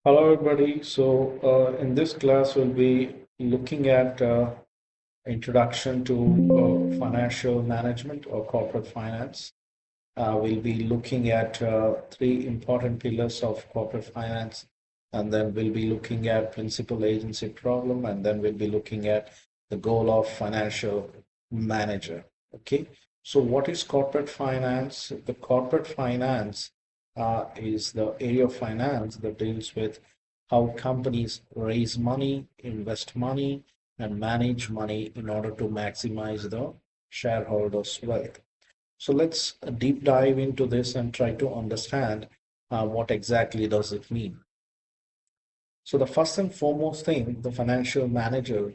Hello, everybody. In this class, we'll be looking at introduction to financial management or corporate finance. We'll be looking at three important pillars of corporate finance, and then we'll be looking at principal agency problem, and then we'll be looking at the goal of financial manager. Okay. So, what is corporate finance? The corporate finance is the area of finance that deals with how companies raise money, invest money, and manage money in order to maximize the shareholders' wealth. So let's deep dive into this and try to understand what exactly does it mean. So the first and foremost thing the financial manager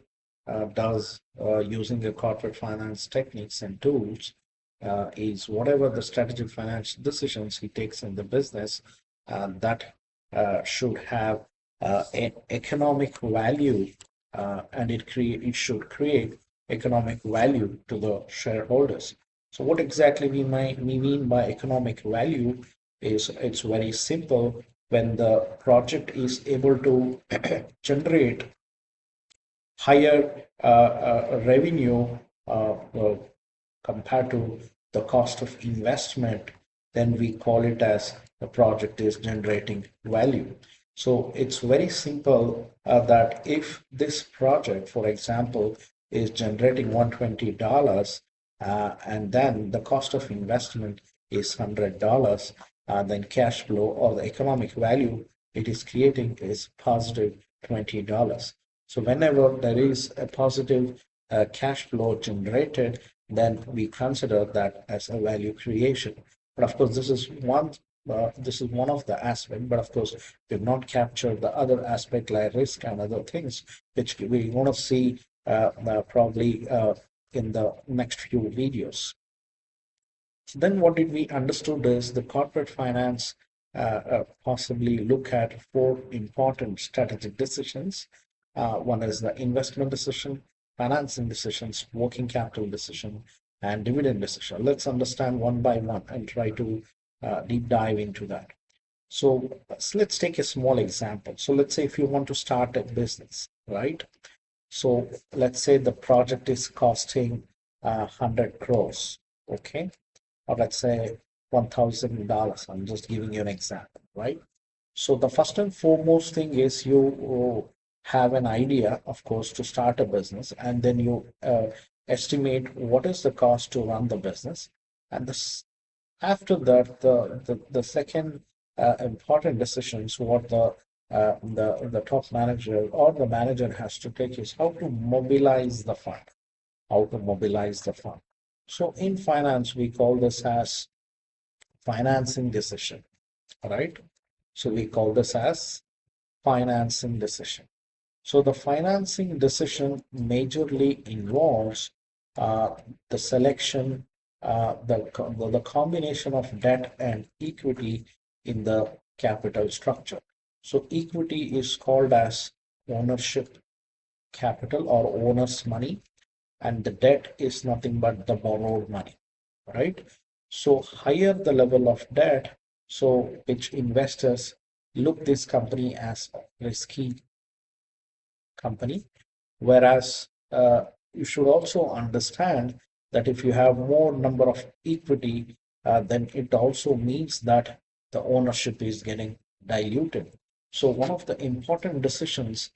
does using the corporate finance techniques and tools is whatever the strategic financial decisions he takes in the business that should have an economic value and it should create economic value to the shareholders. So what exactly we mean by economic value is it's very simple. When the project is able to generate higher revenue compared to the cost of investment, then we call it as the project is generating value. So it's very simple that if this project, for example, is generating $120 and then the cost of investment is $100, then cash flow or the economic value it is creating is positive $20. So whenever there is a positive cash flow generated, then we consider that as a value creation. But of course, this is one of the aspects. But of course, we've not captured the other aspect like risk and other things, which we want to see probably in the next few videos. So then what did we understood is the corporate finance possibly look at four important strategic decisions. One is the investment decision, financing decisions, working capital decision, and dividend decision. Let's understand one by one and try to deep dive into that. So let's take a small example. So let's say if you want to start a business, right? So let's say the project is costing 100 crores, okay? Or let's say $1,000. I'm just giving you an example, right? So the first and foremost thing is you have an idea, of course, to start a business, and then you estimate what is the cost to run the business, and after that, the second important decisions what the top manager or the manager has to take is how to mobilize the fund, how to mobilize the fund. So in finance, we call this as financing decision, right? So we call this as financing decision. So the financing decision majorly involves the selection, the combination of debt and equity in the capital structure. So equity is called as ownership capital or owner's money, and the debt is nothing but the borrowed money, right? So higher the level of debt, so which investors look this company as a risky company, whereas you should also understand that if you have more number of equity, then it also means that the ownership is getting diluted. So one of the important decisions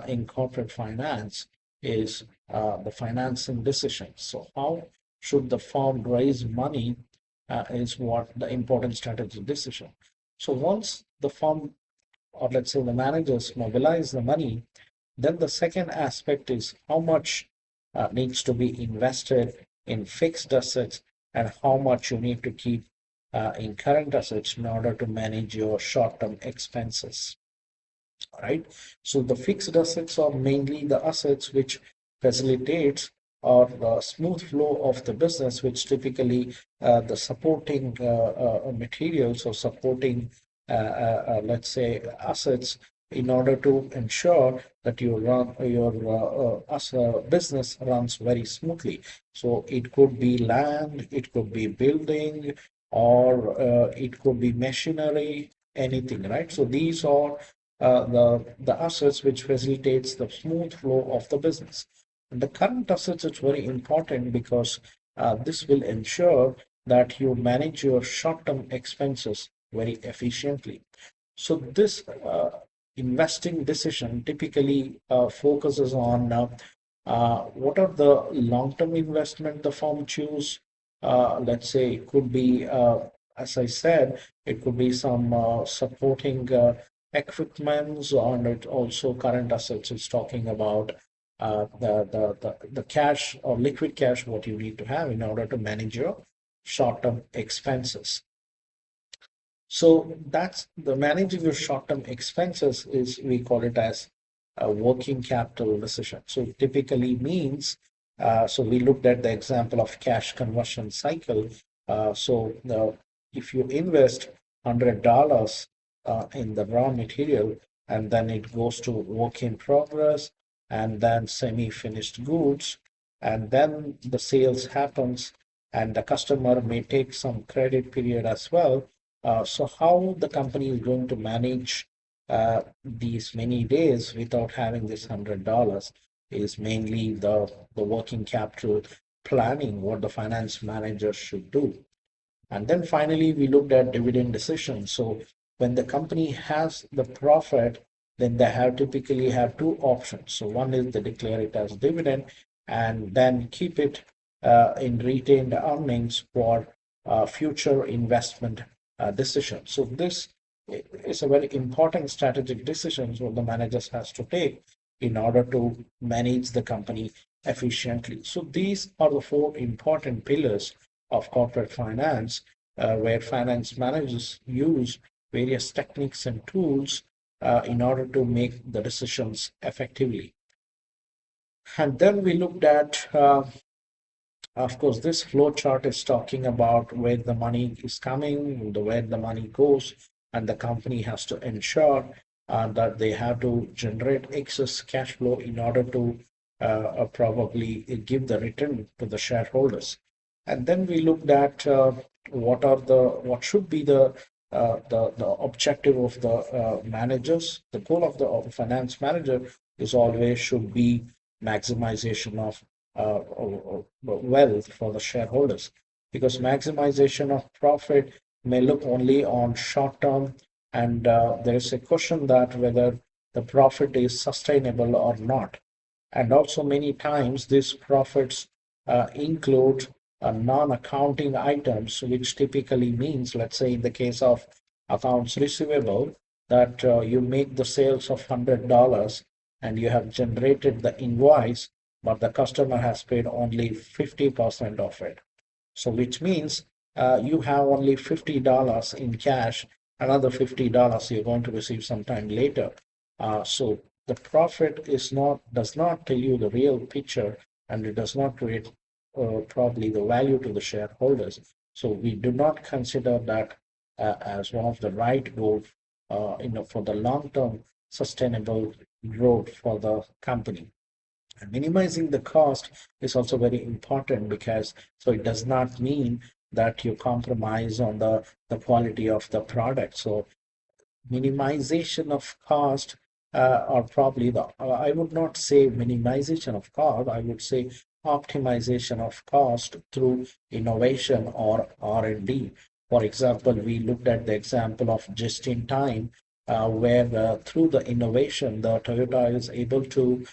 in corporate finance is the financing decision. So how should the firm raise money is what the important strategy decision. So once the firm or let's say the managers mobilize the money, then the second aspect is how much needs to be invested in fixed assets and how much you need to keep in current assets in order to manage your short-term expenses. Right? So the fixed assets are mainly the assets which facilitates or smooth flow of the business, which typically the supporting materials or supporting, let's say, assets in order to ensure that your business runs very smoothly. So it could be land, it could be building, or it could be machinery, anything, right? So these are the assets which facilitates the smooth flow of the business. And the current assets is very important because this will ensure that you manage your short-term expenses very efficiently. So this investing decision typically focuses on what are the long-term investment the firm choose. Let's say it could be, as I said, it could be some supporting equipments, and it also current assets is talking about the cash or liquid cash what you need to have in order to manage your short-term expenses. So that's the managing your short-term expenses is we call it as a working capital decision. So it typically means, so we looked at the example of cash conversion cycle. If you invest $100 in the raw material and then it goes to work in progress and then semi-finished goods, and then the sales happens and the customer may take some credit period as well. So how the company is going to manage these many days without having this $100 is mainly the working capital planning, what the finance manager should do. And then finally, we looked at dividend decisions. So when the company has the profit, then they have typically have two options. So one is they declare it as dividend and then keep it in retained earnings for future investment decision. So this is a very important strategic decisions what the managers has to take in order to manage the company efficiently. So these are the four important pillars of corporate finance, where finance managers use various techniques and tools in order to make the decisions effectively. And then we looked at of course, this flow chart is talking about where the money is coming, where the money goes, and the company has to ensure that they have to generate excess cash flow in order to probably give the return to the shareholders. And then we looked at what should be the objective of the managers. The goal of the finance manager is always should be maximization of wealth for the shareholders, because maximization of profit may look only on short term, and there is a question that whether the profit is sustainable or not. And also many times these profits include non-accounting items, which typically means, let's say in the case of accounts receivable, that you make the sales of $100 and you have generated the invoice, but the customer has paid only 50% of it. So which means you have only $50 in cash, another $50 you're going to receive sometime later. So the profit does not tell you the real picture, and it does not create probably the value to the shareholders. So we do not consider that as one of the right goals for the long-term sustainable growth for the company. And minimizing the cost is also very important, because so it does not mean that you compromise on the quality of the product. So minimization of cost, or probably I would not say minimization of cost, I would say optimization of cost through innovation or R&D. For example, we looked at the example of just in time, where through the innovation, the Toyota is able to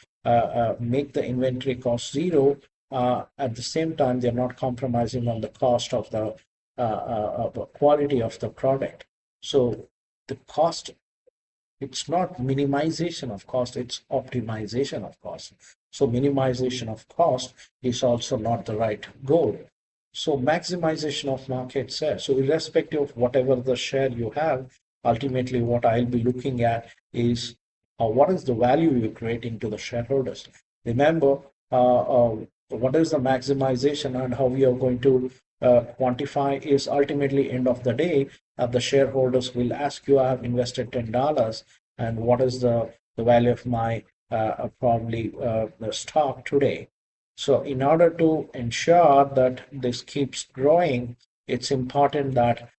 make the inventory cost zero. At the same time, they're not compromising on the cost of the quality of the product. So the cost, it's not minimization of cost, it's optimization of cost. So minimization of cost is also not the right goal. So maximization of market share. So irrespective of whatever the share you have, ultimately what I'll be looking at is what is the value you're creating to the shareholders. Remember, what is the maximization and how we are going to quantify is ultimately end of the day, the shareholders will ask you, I have invested $10 and what is the value of my probably the stock today. So in order to ensure that this keeps growing, it's important that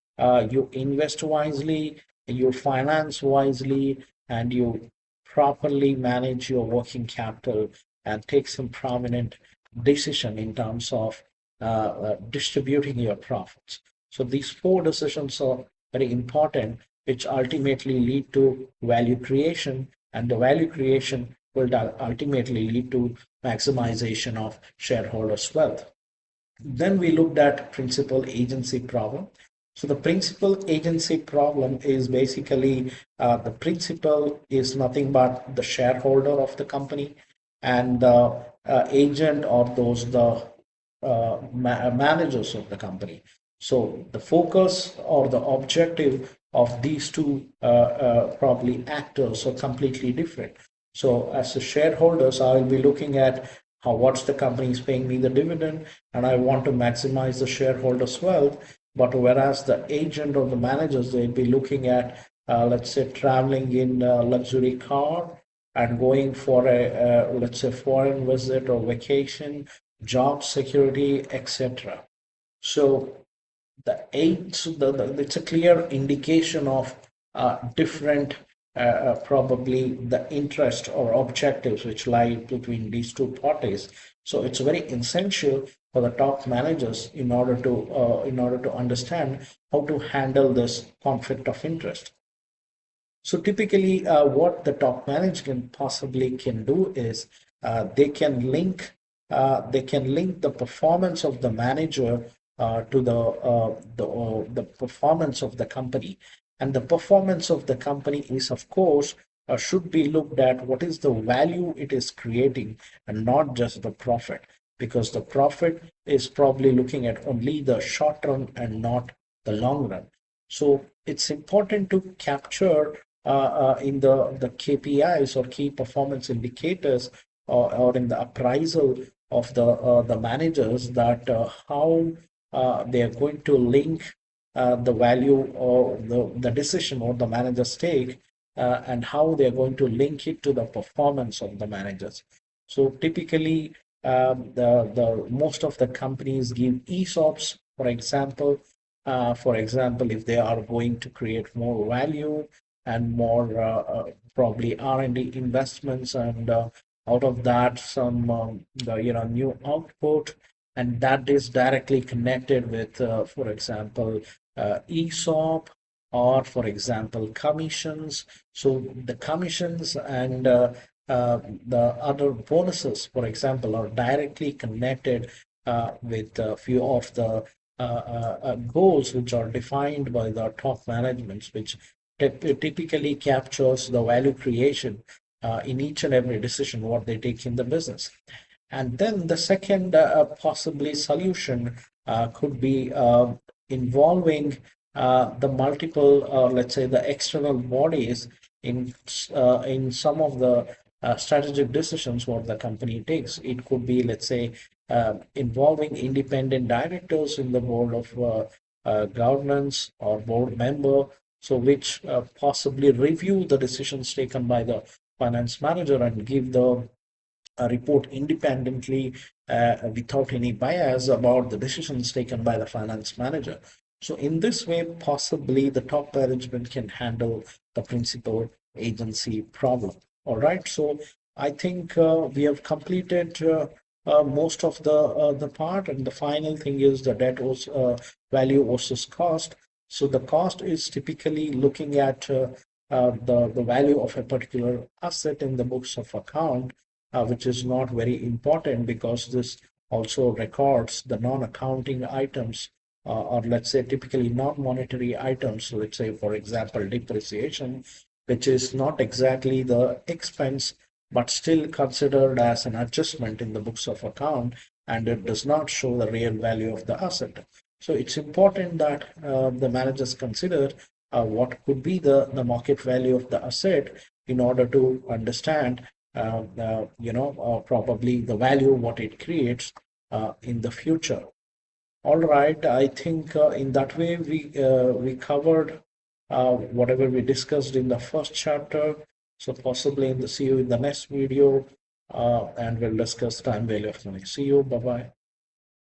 you invest wisely, you finance wisely, and you properly manage your working capital and take some prominent decision in terms of distributing your profits. So these four decisions are very important, which ultimately lead to value creation, and the value creation will ultimately lead to maximization of shareholders' wealth. Then we looked at principal agency problem. So the principal agency problem is basically the principal is nothing but the shareholder of the company, and the agent or those the managers of the company. So the focus or the objective of these two probably actors are completely different. So as the shareholders, I will be looking at how what's the company is paying me the dividend, and I want to maximize the shareholders' wealth. But whereas the agent or the managers, they'll be looking at, let's say, traveling in a luxury car and going for a, let's say, foreign visit or vacation, job security, etc. So the eight, so it's a clear indication of different, probably the interest or objectives which lie between these two parties. So it's very essential for the top managers in order to understand how to handle this conflict of interest. So typically, what the top management possibly can do is they can link the performance of the manager to the performance of the company, and the performance of the company is, of course, should be looked at what is the value it is creating, and not just the profit, because the profit is probably looking at only the short run and not the long run. So it's important to capture in the KPIs or key performance indicators, or in the appraisal of the managers, that how they are going to link the value or the decision or the manager's take, and how they are going to link it to the performance of the managers. So typically, the most of the companies give ESOPs, for example. For example, if they are going to create more value and more probably R&D investments, and out of that some new output, and that is directly connected with, for example, ESOP, or for example commissions. So the commissions and the other bonuses, for example, are directly connected with a few of the goals which are defined by the top managements, which typically captures the value creation in each and every decision what they take in the business. And then the second possibly solution could be involving the multiple, let's say, the external bodies in some of the strategic decisions what the company takes. It could be, let's say, involving independent directors in the board of governance or board member, so which possibly review the decisions taken by the finance manager and give the report independently without any bias about the decisions taken by the finance manager. So in this way, possibly the top management can handle the principal agency problem. All right. So I think we have completed most of the part, and the final thing is the debt value versus cost. So the cost is typically looking at the value of a particular asset in the books of account, which is not very important because this also records the non-accounting items, or let's say typically non-monetary items. So let's say, for example, depreciation, which is not exactly the expense, but still considered as an adjustment in the books of account, and it does not show the real value of the asset. So it's important that the managers consider what could be the market value of the asset in order to understand probably the value what it creates in the future. All right, I think in that way we covered whatever we discussed in the first chapter. So possibly see you in the next video, and we'll discuss time value of money. See you. Bye bye.